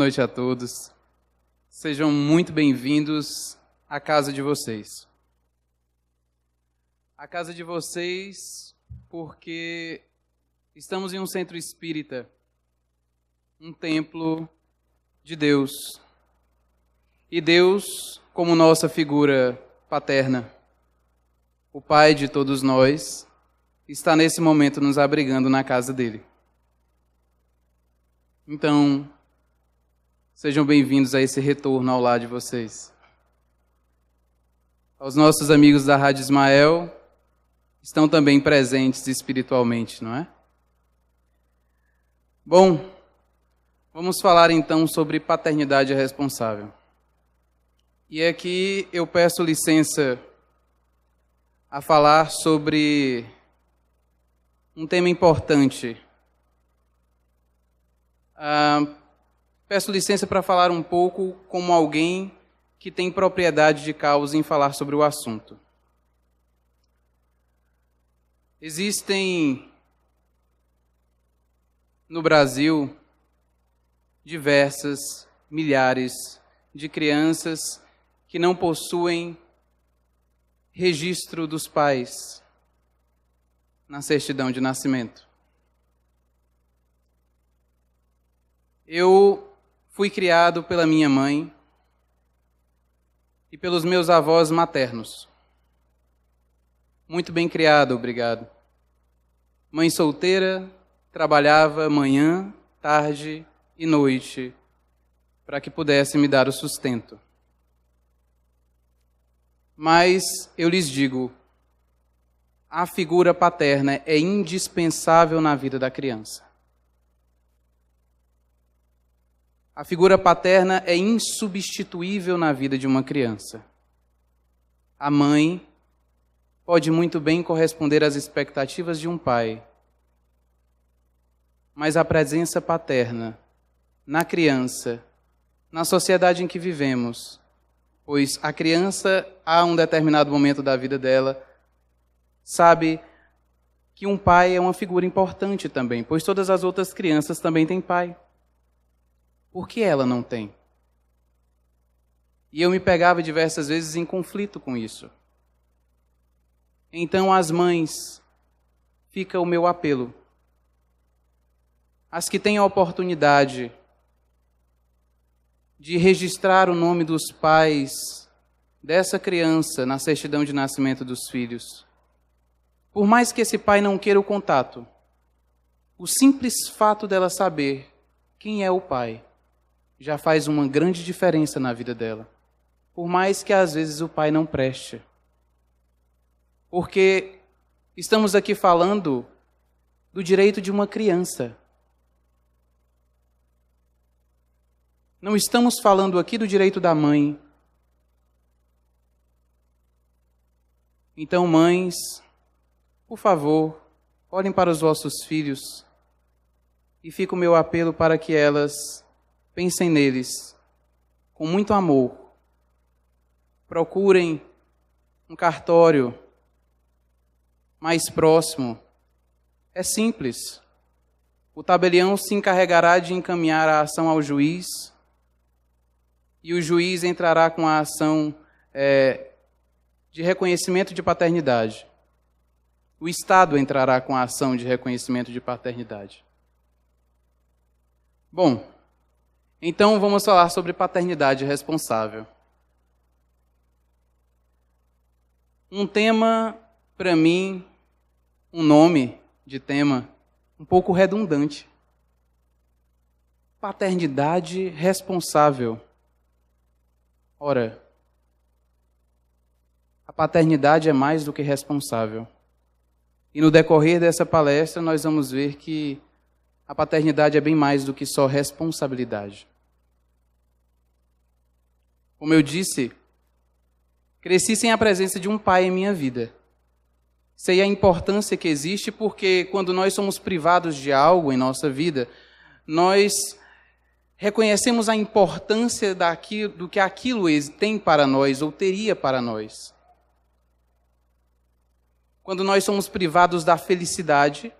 noite a todos. Sejam muito bem-vindos à casa de vocês. A casa de vocês porque estamos em um centro espírita, um templo de Deus. E Deus, como nossa figura paterna, o Pai de todos nós, está nesse momento nos abrigando na casa dele. Então, sejam bem-vindos a esse retorno ao lar de vocês. Aos nossos amigos da Rádio Ismael, estão também presentes espiritualmente, não é? Bom, vamos falar então sobre paternidade responsável. E aqui eu peço licença a falar sobre um tema importante. Peço licença para falar um pouco como alguém que tem propriedade de causa em falar sobre o assunto. Existem no Brasil diversas milhares de crianças que não possuem registro dos pais na certidão de nascimento. Eu fui criado pela minha mãe e pelos meus avós maternos. Muito bem criado, obrigado. Mãe solteira, trabalhava manhã, tarde e noite para que pudesse me dar o sustento. Mas eu lhes digo, a figura paterna é indispensável na vida da criança. A figura paterna é insubstituível na vida de uma criança. A mãe pode muito bem corresponder às expectativas de um pai, mas a presença paterna na criança, na sociedade em que vivemos, pois a criança, a um determinado momento da vida dela, sabe que um pai é uma figura importante também, pois todas as outras crianças também têm pai. Por que ela não tem? E eu me pegava diversas vezes em conflito com isso. Então, às mães, fica o meu apelo. As que têm a oportunidade de registrar o nome dos pais dessa criança na certidão de nascimento dos filhos. Por mais que esse pai não queira o contato, o simples fato dela saber quem é o pai já faz uma grande diferença na vida dela. Por mais que às vezes o pai não preste. Porque estamos aqui falando do direito de uma criança. Não estamos falando aqui do direito da mãe. Então, mães, por favor, olhem para os vossos filhos e fica o meu apelo para que elas pensem neles com muito amor. Procurem um cartório mais próximo. É simples. O tabelião se encarregará de encaminhar a ação ao juiz e o juiz entrará com a ação de reconhecimento de paternidade. O Estado entrará com a ação de reconhecimento de paternidade. Bom, então vamos falar sobre paternidade responsável. Um tema, para mim, um nome de tema um pouco redundante. Paternidade responsável. Ora, a paternidade é mais do que responsável. E no decorrer dessa palestra nós vamos ver que a paternidade é bem mais do que só responsabilidade. Como eu disse, cresci sem a presença de um pai em minha vida. Sei a importância que existe porque quando nós somos privados de algo em nossa vida, nós reconhecemos a importância do que aquilo tem para nós ou teria para nós. Quando nós somos privados da felicidade,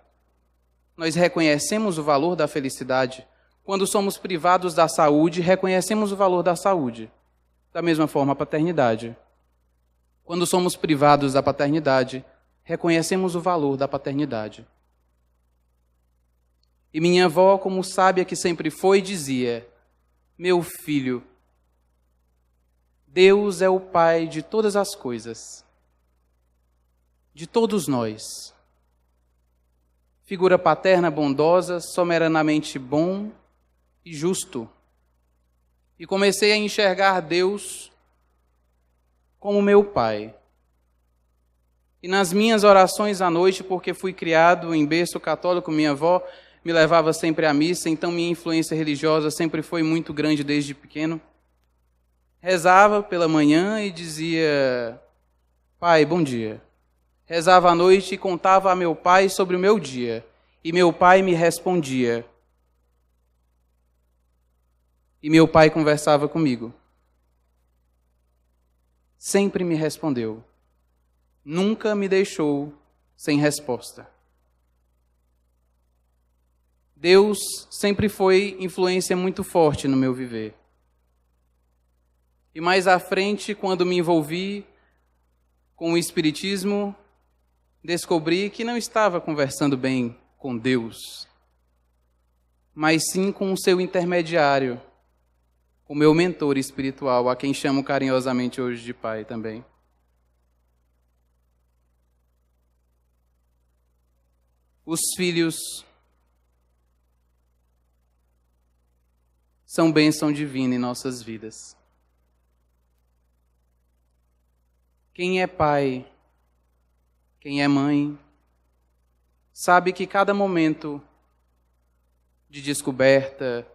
nós reconhecemos o valor da felicidade. quando somos privados da saúde, reconhecemos o valor da saúde. Da mesma forma, a paternidade. Quando somos privados da paternidade, reconhecemos o valor da paternidade. E minha avó, como sábia que sempre foi, dizia: meu filho, Deus é o Pai de todas as coisas, de todos nós. Figura paterna bondosa, soberanamente bom e justo. E comecei a enxergar Deus como meu Pai. E nas minhas orações à noite, porque fui criado em berço católico, minha avó me levava sempre à missa, então minha influência religiosa sempre foi muito grande desde pequeno. Rezava pela manhã e dizia: Pai, bom dia. Rezava à noite e contava a meu pai sobre o meu dia. E meu pai me respondia. E meu pai conversava comigo. Sempre me respondeu. Nunca me deixou sem resposta. Deus sempre foi influência muito forte no meu viver. E mais à frente, quando me envolvi com o Espiritismo, descobri que não estava conversando bem com Deus, mas sim com o seu intermediário, o meu mentor espiritual, a quem chamo carinhosamente hoje de pai também. Os filhos são bênção divina em nossas vidas. Quem é pai, quem é mãe, sabe que cada momento de descoberta,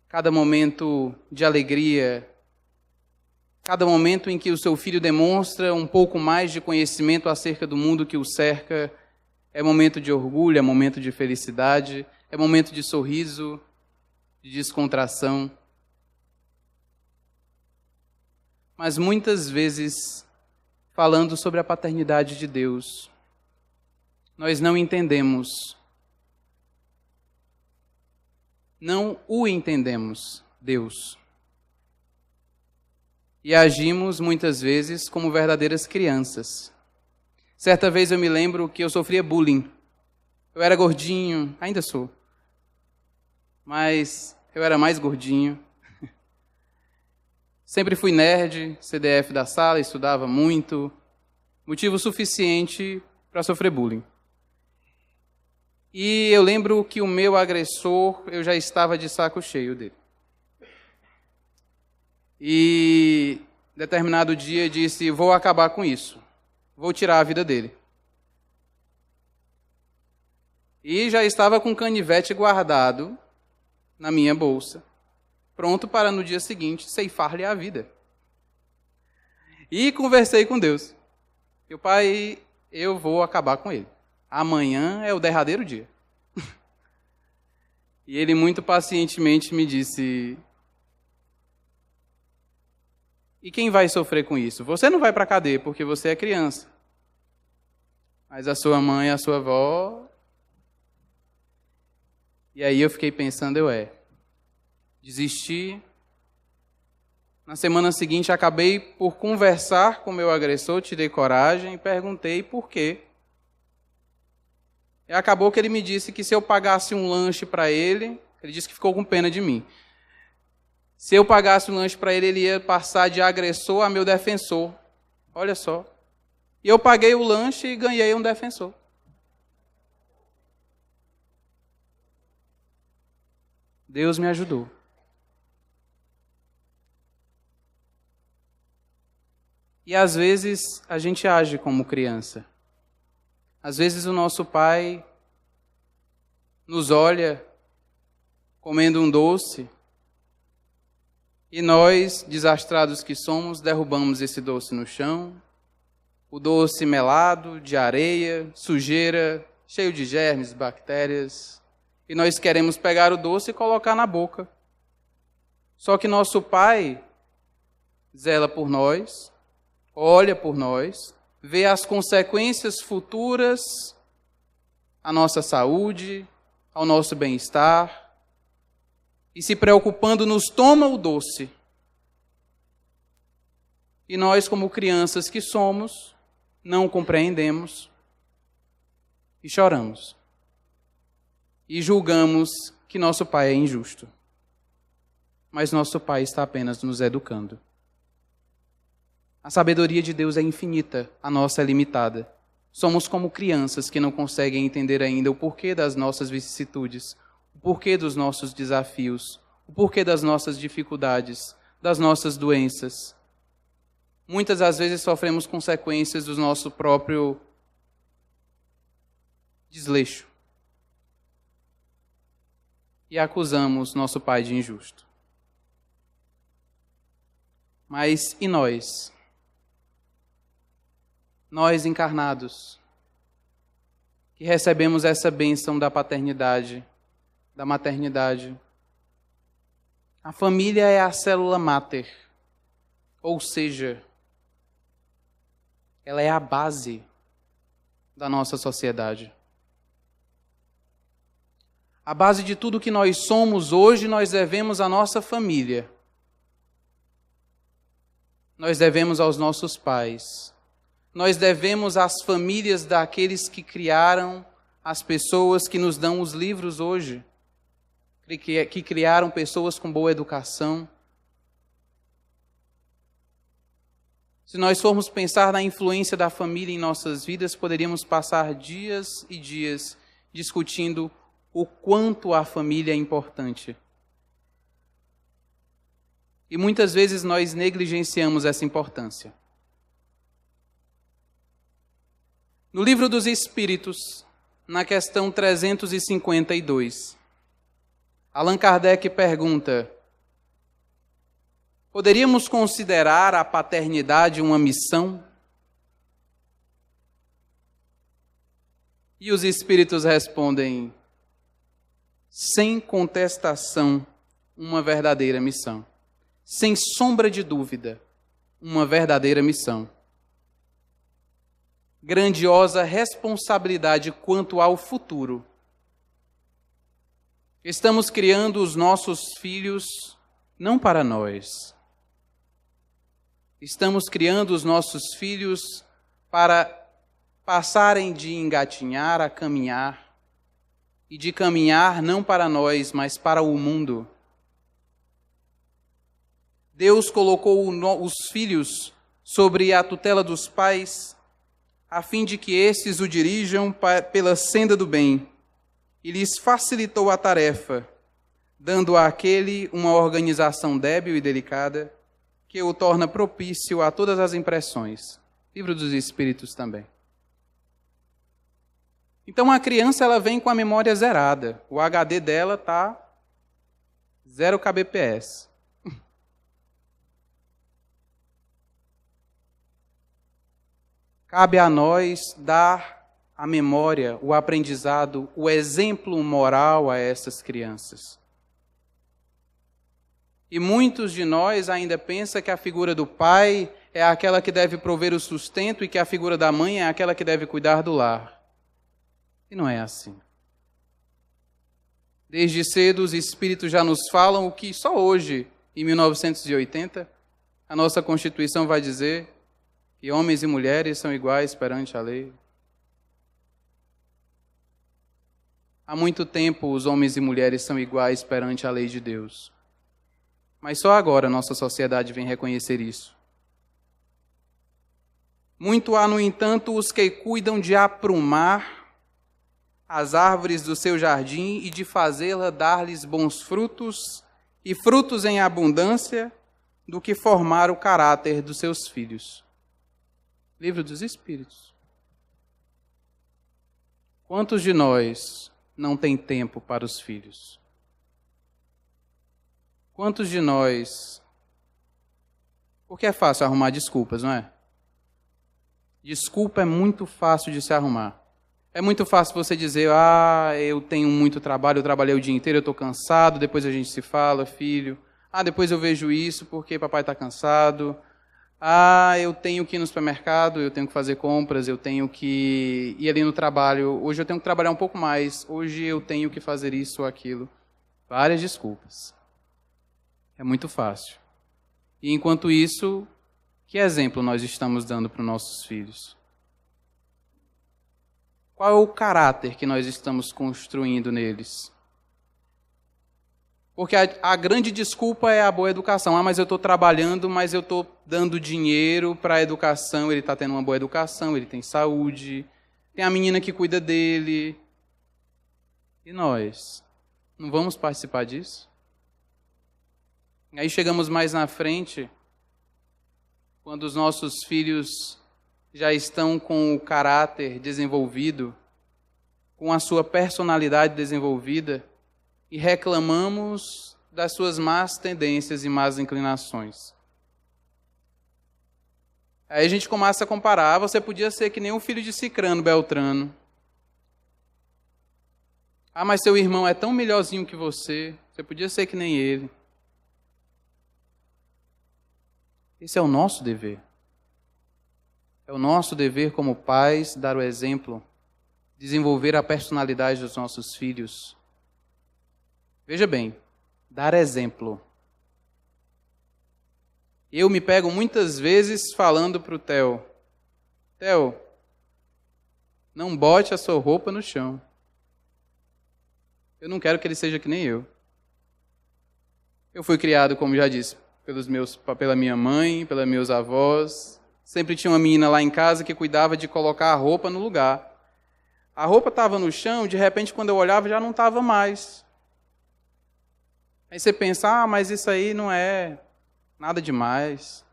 cada momento de alegria, cada momento em que o seu filho demonstra um pouco mais de conhecimento acerca do mundo que o cerca, é momento de orgulho, é momento de felicidade, é momento de sorriso, de descontração. Mas muitas vezes, falando sobre a paternidade de Deus, nós não entendemos, não o entendemos, Deus. E agimos muitas vezes como verdadeiras crianças. Certa vez eu me lembro que eu sofria bullying. Eu era gordinho, ainda sou, mas eu era mais gordinho. Sempre fui nerd, CDF da sala, estudava muito. Motivo suficiente para sofrer bullying. E eu lembro que o meu agressor, eu já estava de saco cheio dele. E determinado dia disse: vou acabar com isso. Vou tirar a vida dele. E já estava com um canivete guardado na minha bolsa, pronto para no dia seguinte ceifar-lhe a vida. E conversei com Deus. Meu pai, eu vou acabar com ele. Amanhã é o derradeiro dia. E ele muito pacientemente me disse: e quem vai sofrer com isso? Você não vai para a cadeia porque você é criança. Mas a sua mãe, a sua avó... E aí eu fiquei pensando, desisti. Na semana seguinte acabei por conversar com o meu agressor, tirei coragem e perguntei por quê. E acabou que ele me disse que se eu pagasse um lanche para ele disse que ficou com pena de mim. Se eu pagasse um lanche para ele ia passar de agressor a meu defensor. Olha só. E eu paguei o lanche e ganhei um defensor. Deus me ajudou. E às vezes a gente age como criança. Às vezes o nosso pai nos olha comendo um doce e nós, desastrados que somos, derrubamos esse doce no chão. O doce melado, de areia, sujeira, cheio de germes, bactérias. E nós queremos pegar o doce e colocar na boca. Só que nosso pai zela por nós, olha por nós, vê as consequências futuras à nossa saúde, ao nosso bem-estar. e se preocupando nos toma o doce. E nós, como crianças que somos, não compreendemos e choramos. E julgamos que nosso pai é injusto. Mas nosso pai está apenas nos educando. A sabedoria de Deus é infinita, a nossa é limitada. Somos como crianças que não conseguem entender ainda o porquê das nossas vicissitudes, o porquê dos nossos desafios, o porquê das nossas dificuldades, das nossas doenças. Muitas das vezes sofremos consequências do nosso próprio desleixo. E acusamos nosso pai de injusto. Mas e nós? Nós encarnados, que recebemos essa bênção da paternidade, da maternidade. A família é a célula máter, ou seja, ela é a base da nossa sociedade. A base de tudo que nós somos hoje, nós devemos à nossa família. Nós devemos aos nossos pais. Nós devemos às famílias daqueles que criaram as pessoas que nos dão os livros hoje, que criaram pessoas com boa educação. Se nós formos pensar na influência da família em nossas vidas, poderíamos passar dias e dias discutindo o quanto a família é importante. E muitas vezes nós negligenciamos essa importância. No Livro dos Espíritos, na questão 352, Allan Kardec pergunta: poderíamos considerar a paternidade uma missão? E os Espíritos respondem: sem contestação, uma verdadeira missão. Sem sombra de dúvida, uma verdadeira missão. Grandiosa responsabilidade quanto ao futuro. Estamos criando os nossos filhos não para nós. Estamos criando os nossos filhos para passarem de engatinhar a caminhar, e de caminhar não para nós, mas para o mundo. Deus colocou os filhos sobre a tutela dos pais, a fim de que estes o dirijam pela senda do bem, e lhes facilitou a tarefa, dando àquele uma organização débil e delicada, que o torna propício a todas as impressões. Livro dos Espíritos também. Então a criança ela vem com a memória zerada. O HD dela está 0 kbps. Cabe a nós dar a memória, o aprendizado, o exemplo moral a essas crianças. E muitos de nós ainda pensam que a figura do pai é aquela que deve prover o sustento e que a figura da mãe é aquela que deve cuidar do lar. E não é assim. Desde cedo os Espíritos já nos falam o que só hoje, em 1980, a nossa Constituição vai dizer: que homens e mulheres são iguais perante a lei. Há muito tempo os homens e mulheres são iguais perante a lei de Deus. Mas só agora a nossa sociedade vem reconhecer isso. Muito há, no entanto, os que cuidam de aprumar as árvores do seu jardim e de fazê-la dar-lhes bons frutos e frutos em abundância, do que formar o caráter dos seus filhos. Livro dos Espíritos. Quantos de nós não tem tempo para os filhos? Quantos de nós... Porque é fácil arrumar desculpas, não é? Desculpa é muito fácil de se arrumar. É muito fácil você dizer: eu tenho muito trabalho, eu trabalhei o dia inteiro, eu estou cansado, depois a gente se fala, filho. Depois eu vejo isso porque papai está cansado. Eu tenho que ir no supermercado, eu tenho que fazer compras, eu tenho que ir ali no trabalho. Hoje eu tenho que trabalhar um pouco mais, hoje eu tenho que fazer isso ou aquilo. Várias desculpas. É muito fácil. E enquanto isso, que exemplo nós estamos dando para os nossos filhos? Qual é o caráter que nós estamos construindo neles? Porque a grande desculpa é a boa educação. Mas eu estou trabalhando, mas eu estou dando dinheiro para a educação, ele está tendo uma boa educação, ele tem saúde, tem a menina que cuida dele. E nós? Não vamos participar disso? Aí chegamos mais na frente, quando os nossos filhos já estão com o caráter desenvolvido, com a sua personalidade desenvolvida, e reclamamos das suas más tendências e más inclinações. Aí a gente começa a comparar, você podia ser que nem o filho de Cicrano, Beltrano. Mas seu irmão é tão melhorzinho que você podia ser que nem ele. Esse é o nosso dever. É o nosso dever como pais dar o exemplo, desenvolver a personalidade dos nossos filhos. Veja bem, dar exemplo. Eu me pego muitas vezes falando para o Theo, Theo, não bote a sua roupa no chão. Eu não quero que ele seja que nem eu. Eu fui criado, como já disse, pela minha mãe, pelos meus avós. Sempre tinha uma menina lá em casa que cuidava de colocar a roupa no lugar. A roupa estava no chão, de repente, quando eu olhava, já não estava mais. Aí você pensa, mas isso aí não é nada demais.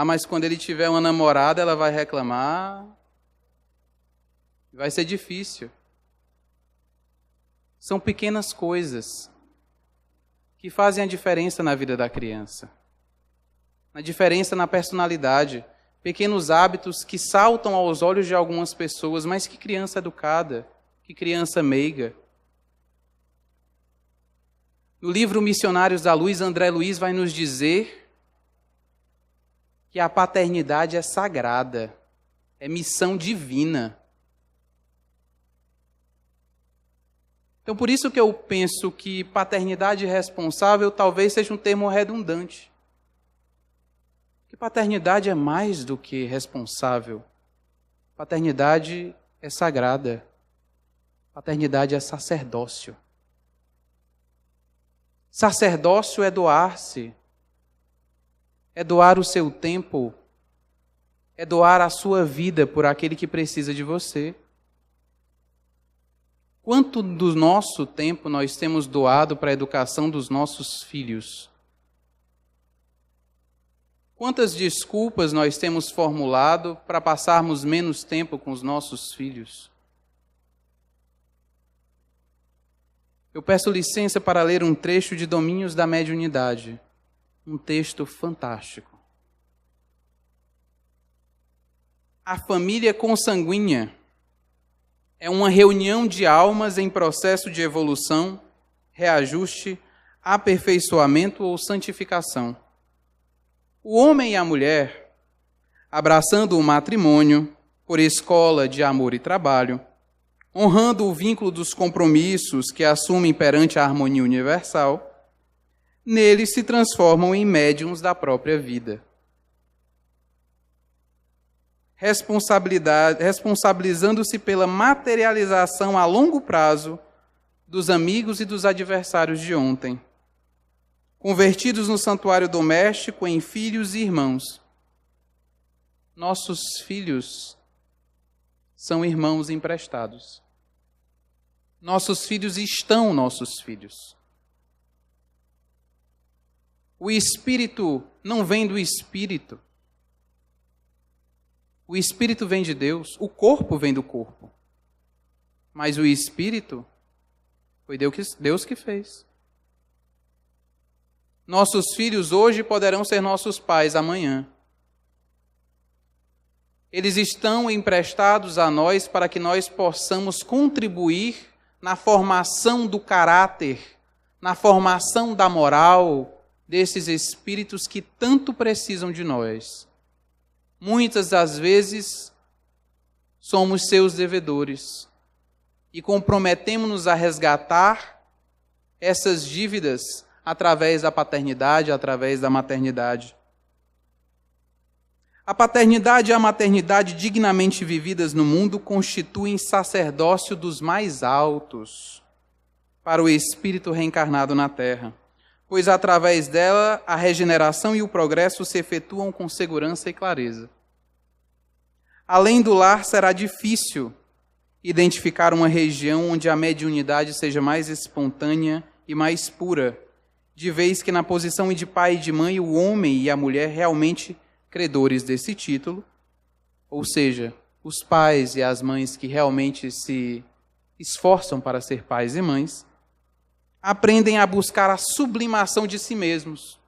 Mas quando ele tiver uma namorada, ela vai reclamar. Vai ser difícil. São pequenas coisas que fazem a diferença na vida da criança. A diferença na personalidade. Pequenos hábitos que saltam aos olhos de algumas pessoas, mas que criança educada, que criança meiga. No livro Missionários da Luz, André Luiz vai nos dizer que a paternidade é sagrada, é missão divina. Então, por isso que eu penso que paternidade responsável talvez seja um termo redundante. Que paternidade é mais do que responsável. Paternidade é sagrada. Paternidade é sacerdócio. Sacerdócio é doar-se. É doar o seu tempo. É doar a sua vida por aquele que precisa de você. Quanto do nosso tempo nós temos doado para a educação dos nossos filhos? Quantas desculpas nós temos formulado para passarmos menos tempo com os nossos filhos? Eu peço licença para ler um trecho de Domínios da Mediunidade, um texto fantástico. A família consanguínea é uma reunião de almas em processo de evolução, reajuste, aperfeiçoamento ou santificação. O homem e a mulher, abraçando o matrimônio por escola de amor e trabalho, honrando o vínculo dos compromissos que assumem perante a harmonia universal, neles se transformam em médiuns da própria vida. Responsabilizando-se pela materialização a longo prazo dos amigos e dos adversários de ontem, convertidos no santuário doméstico em filhos e irmãos. Nossos filhos são irmãos emprestados. Nossos filhos estão nossos filhos. O espírito não vem do espírito. O espírito vem de Deus, o corpo vem do corpo. Mas o espírito foi Deus que fez. Nossos filhos hoje poderão ser nossos pais amanhã. Eles estão emprestados a nós para que nós possamos contribuir na formação do caráter, na formação da moral desses espíritos que tanto precisam de nós. Muitas das vezes somos seus devedores e comprometemos-nos a resgatar essas dívidas através da paternidade, através da maternidade. A paternidade e a maternidade dignamente vividas no mundo constituem sacerdócio dos mais altos para o espírito reencarnado na terra, pois através dela a regeneração e o progresso se efetuam com segurança e clareza. Além do lar, será difícil identificar uma região onde a mediunidade seja mais espontânea e mais pura, de vez que na posição de pai e de mãe o homem e a mulher realmente credores desse título, ou seja, os pais e as mães que realmente se esforçam para ser pais e mães, aprendem a buscar a sublimação de si mesmos,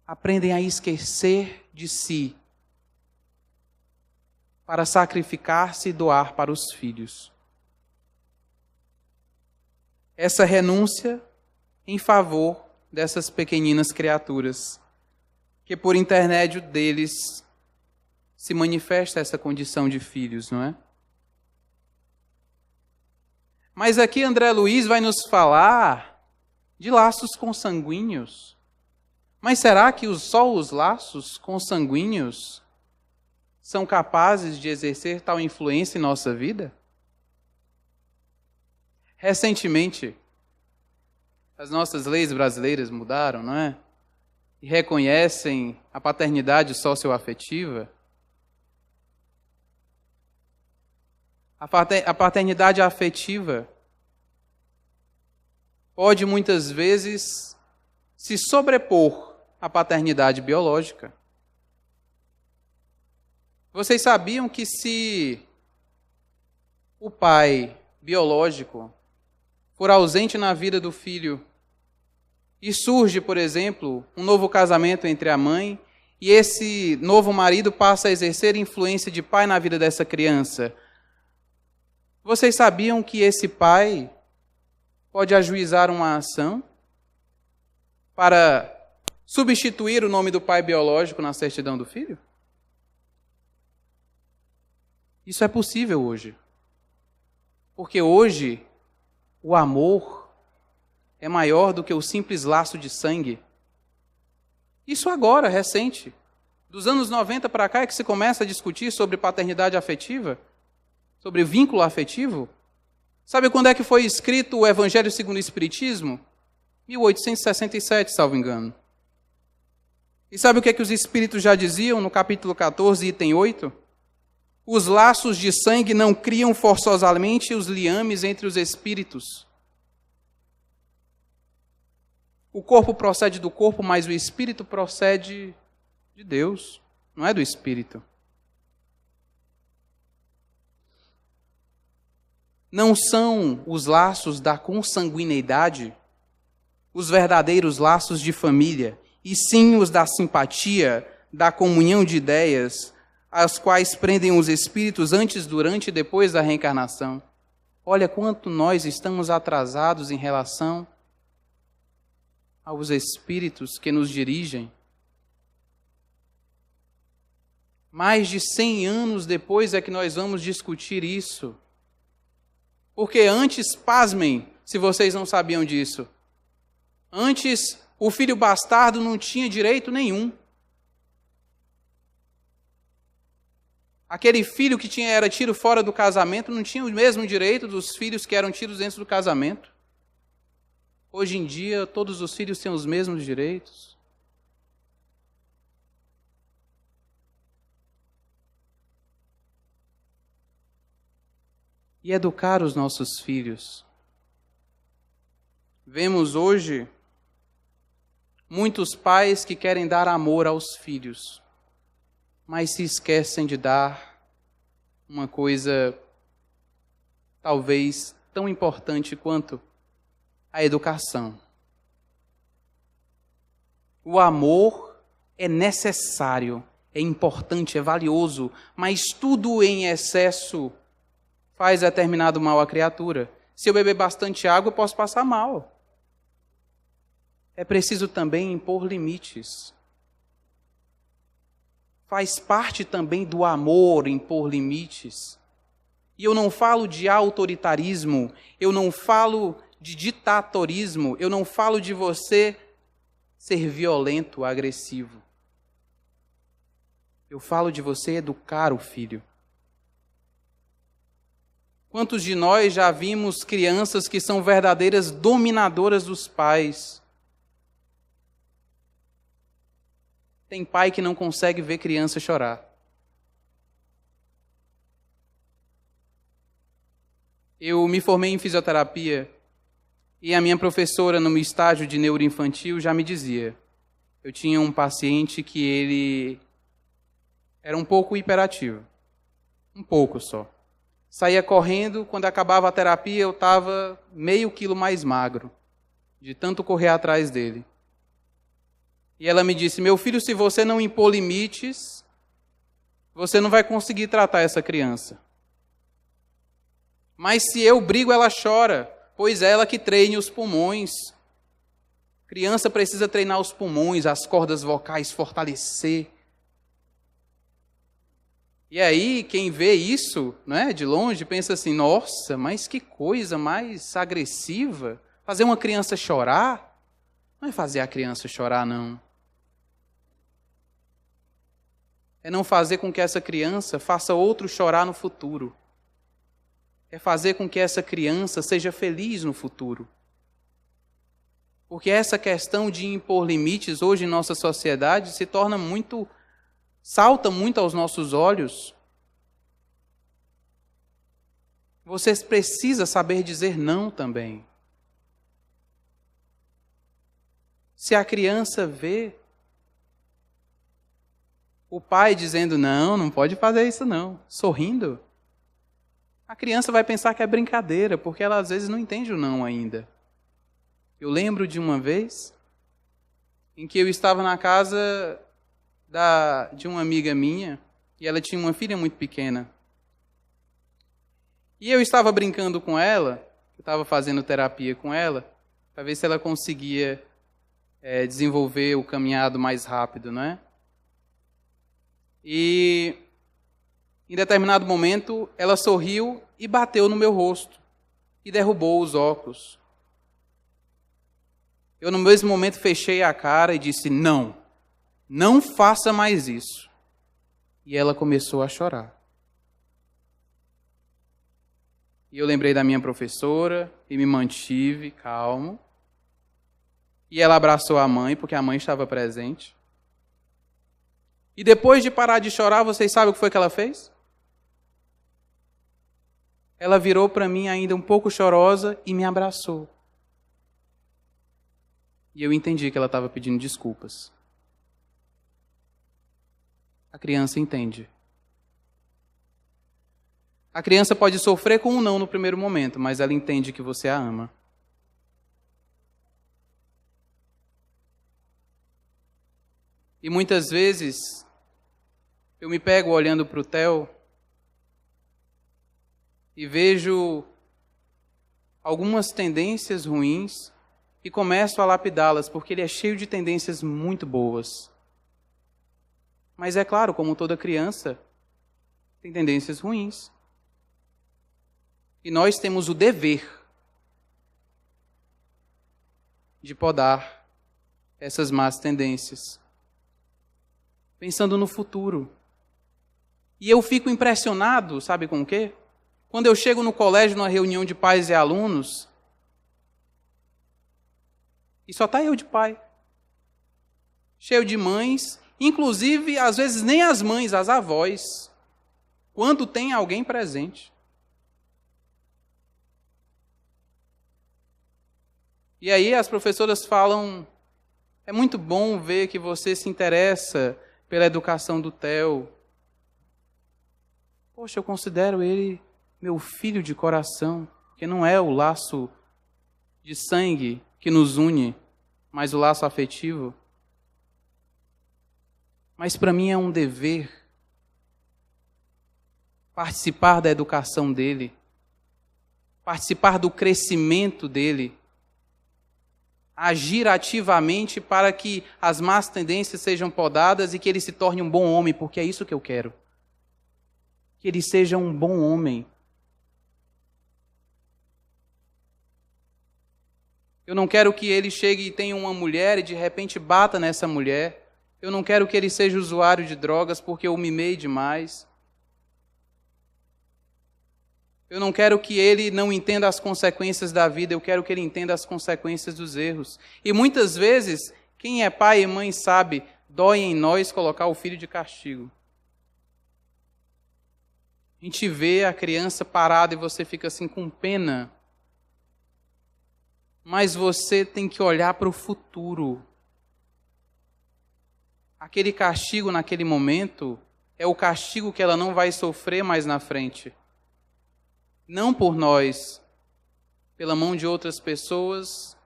aprendem a esquecer de si, para sacrificar-se e doar para os filhos. Essa renúncia em favor dessas pequeninas criaturas, que por intermédio deles se manifesta essa condição de filhos, não é? Mas aqui André Luiz vai nos falar de laços consanguíneos. Mas será que só os laços consanguíneos são capazes de exercer tal influência em nossa vida? Recentemente, as nossas leis brasileiras mudaram, não é? E reconhecem a paternidade socioafetiva. A paternidade afetiva pode muitas vezes se sobrepor à paternidade biológica. Vocês sabiam que se o pai biológico for ausente na vida do filho e surge, por exemplo, um novo casamento entre a mãe e esse novo marido passa a exercer influência de pai na vida dessa criança, vocês sabiam que esse pai pode ajuizar uma ação para substituir o nome do pai biológico na certidão do filho? Isso é possível hoje. Porque hoje o amor é maior do que o simples laço de sangue. Isso agora, recente. Dos anos 90 para cá é que se começa a discutir sobre paternidade afetiva, sobre vínculo afetivo. Sabe quando é que foi escrito o Evangelho segundo o Espiritismo? 1867, salvo engano. E sabe o que é que os Espíritos já diziam no capítulo 14, item 8? Os laços de sangue não criam forçosamente os liames entre os espíritos. O corpo procede do corpo, mas o espírito procede de Deus, não é do espírito. Não são os laços da consanguineidade os verdadeiros laços de família, e sim os da simpatia, da comunhão de ideias, as quais prendem os espíritos antes, durante e depois da reencarnação. Olha quanto nós estamos atrasados em relação aos espíritos que nos dirigem. Mais de 100 anos depois é que nós vamos discutir isso. Porque antes, pasmem, se vocês não sabiam disso, antes o filho bastardo não tinha direito nenhum. Aquele filho que era tido fora do casamento não tinha o mesmo direito dos filhos que eram tidos dentro do casamento. Hoje em dia, todos os filhos têm os mesmos direitos. E educar os nossos filhos. Vemos hoje muitos pais que querem dar amor aos filhos, mas se esquecem de dar uma coisa talvez tão importante quanto a educação. O amor é necessário, é importante, é valioso, mas tudo em excesso faz determinado mal à criatura. Se eu beber bastante água, eu posso passar mal. É preciso também impor limites. Faz parte também do amor impor limites. E eu não falo de autoritarismo, eu não falo de ditatorismo, eu não falo de você ser violento, agressivo. Eu falo de você educar o filho. Quantos de nós já vimos crianças que são verdadeiras dominadoras dos pais? Tem pai que não consegue ver criança chorar. Eu me formei em fisioterapia e a minha professora no meu estágio de neuroinfantil já me dizia. Eu tinha um paciente que ele era um pouco hiperativo. Um pouco só. Saía correndo, quando acabava a terapia eu estava meio quilo mais magro, de tanto correr atrás dele. E ela me disse, meu filho, se você não impor limites, você não vai conseguir tratar essa criança. Mas se eu brigo, ela chora, pois é ela que treine os pulmões. Criança precisa treinar os pulmões, as cordas vocais, fortalecer. E aí, quem vê isso, né, de longe, pensa assim, nossa, mas que coisa mais agressiva. Fazer uma criança chorar? Não é fazer a criança chorar, não. É não fazer com que essa criança faça outro chorar no futuro. É fazer com que essa criança seja feliz no futuro. Porque essa questão de impor limites hoje em nossa sociedade se torna salta muito aos nossos olhos. Você precisa saber dizer não também. Se a criança vê o pai dizendo não, não pode fazer isso não, sorrindo, a criança vai pensar que é brincadeira, porque ela às vezes não entende o não ainda. Eu lembro de uma vez em que eu estava na casa de uma amiga minha, e ela tinha uma filha muito pequena. E eu estava brincando com ela, eu estava fazendo terapia com ela, para ver se ela conseguia desenvolver o caminhado mais rápido, não é? E em determinado momento, ela sorriu e bateu no meu rosto, e derrubou os óculos. Eu, no mesmo momento, fechei a cara e disse, não faça mais isso. E ela começou a chorar. E eu lembrei da minha professora e me mantive calmo. E ela abraçou a mãe, porque a mãe estava presente. E depois de parar de chorar, vocês sabem o que foi que ela fez? Ela virou para mim ainda um pouco chorosa e me abraçou. E eu entendi que ela estava pedindo desculpas. A criança entende. A criança pode sofrer com um não no primeiro momento, mas ela entende que você a ama. E muitas vezes, eu me pego olhando para o Theo e vejo algumas tendências ruins e começo a lapidá-las, porque ele é cheio de tendências muito boas. Mas é claro, como toda criança, tem tendências ruins. E nós temos o dever de podar essas más tendências, pensando no futuro. E eu fico impressionado, sabe com o quê? Quando eu chego no colégio, numa reunião de pais e alunos, e só está eu de pai, cheio de mães, inclusive, às vezes, nem as mães, as avós, quando tem alguém presente. E aí as professoras falam, é muito bom ver que você se interessa pela educação do Theo. Poxa, eu considero ele meu filho de coração, que não é o laço de sangue que nos une, mas o laço afetivo. Mas para mim é um dever participar da educação dele, participar do crescimento dele, agir ativamente para que as más tendências sejam podadas e que ele se torne um bom homem, porque é isso que eu quero. Que ele seja um bom homem. Eu não quero que ele chegue e tenha uma mulher e de repente bata nessa mulher. Eu não quero que ele seja usuário de drogas porque eu mimei demais. Eu não quero que ele não entenda as consequências da vida, eu quero que ele entenda as consequências dos erros. E muitas vezes, quem é pai e mãe sabe, dói em nós colocar o filho de castigo. A gente vê a criança parada e você fica assim com pena. Mas você tem que olhar para o futuro. Aquele castigo naquele momento é o castigo que ela não vai sofrer mais na frente. Não por nós, pela mão de outras pessoas,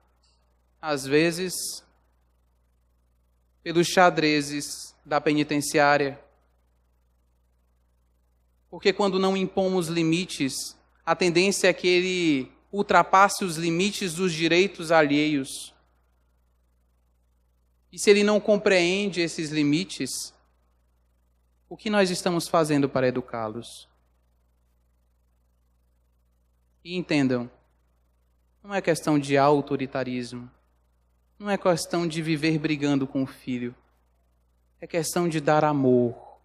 às vezes, pelos xadrezes da penitenciária. Porque quando não impomos limites, a tendência é que ele ultrapasse os limites dos direitos alheios. E se ele não compreende esses limites, o que nós estamos fazendo para educá-los? E entendam, não é questão de autoritarismo, não é questão de viver brigando com o filho, é questão de dar amor.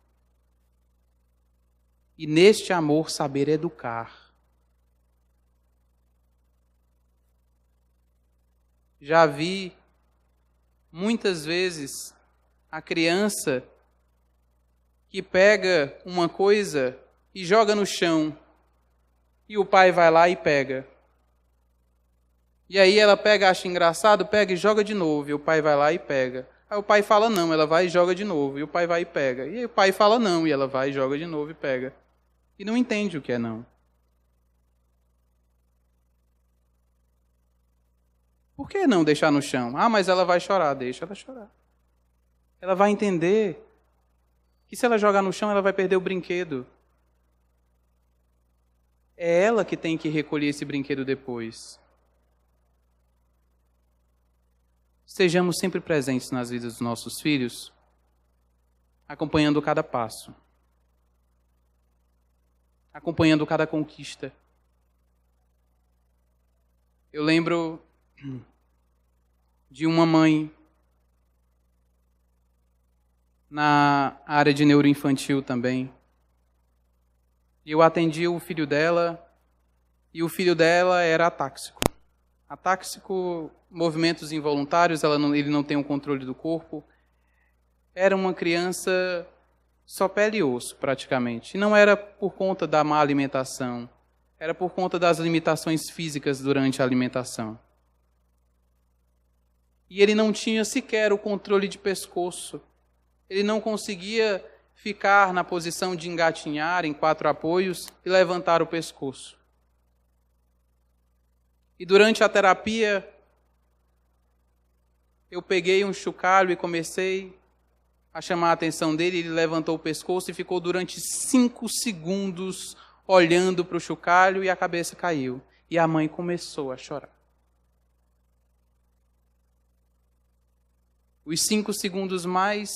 E neste amor saber educar. Já vi muitas vezes a criança que pega uma coisa e joga no chão. E o pai vai lá e pega. E aí ela pega, acha engraçado, pega e joga de novo. E o pai vai lá e pega. Aí o pai fala não, ela vai e joga de novo. E o pai vai e pega. E aí o pai fala não, e ela vai e joga de novo e pega. E não entende o que é não. Por que não deixar no chão? Ah, mas ela vai chorar. Deixa ela chorar. Ela vai entender que se ela jogar no chão, ela vai perder o brinquedo. É ela que tem que recolher esse brinquedo depois. Estejamos sempre presentes nas vidas dos nossos filhos, acompanhando cada passo, acompanhando cada conquista. Eu lembro de uma mãe na área de neuroinfantil também. E eu atendi o filho dela, e o filho dela era atáxico. Atáxico, movimentos involuntários, ele não tem o controle do corpo. Era uma criança só pele e osso, praticamente. E não era por conta da má alimentação, era por conta das limitações físicas durante a alimentação. E ele não tinha sequer o controle de pescoço. Ele não conseguia ficar na posição de engatinhar em 4 apoios e levantar o pescoço. E durante a terapia, eu peguei um chocalho e comecei a chamar a atenção dele. Ele levantou o pescoço e ficou durante 5 segundos olhando para o chocalho e a cabeça caiu. E a mãe começou a chorar. Os 5 segundos mais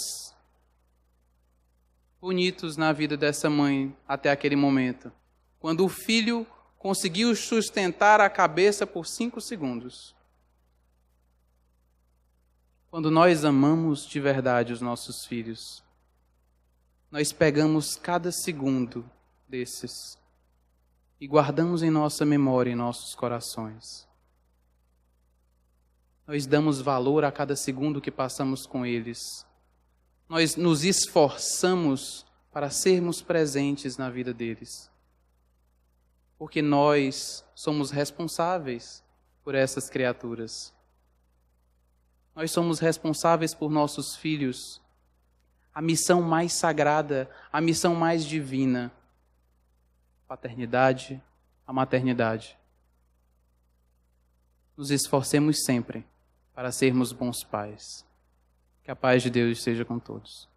bonitos na vida dessa mãe até aquele momento. Quando o filho conseguiu sustentar a cabeça por 5 segundos. Quando nós amamos de verdade os nossos filhos, nós pegamos cada segundo desses e guardamos em nossa memória, em nossos corações. Nós damos valor a cada segundo que passamos com eles. Nós nos esforçamos para sermos presentes na vida deles. Porque nós somos responsáveis por essas criaturas. Nós somos responsáveis por nossos filhos. A missão mais sagrada, a missão mais divina. A paternidade, a maternidade. Nos esforcemos sempre para sermos bons pais. Que a paz de Deus esteja com todos.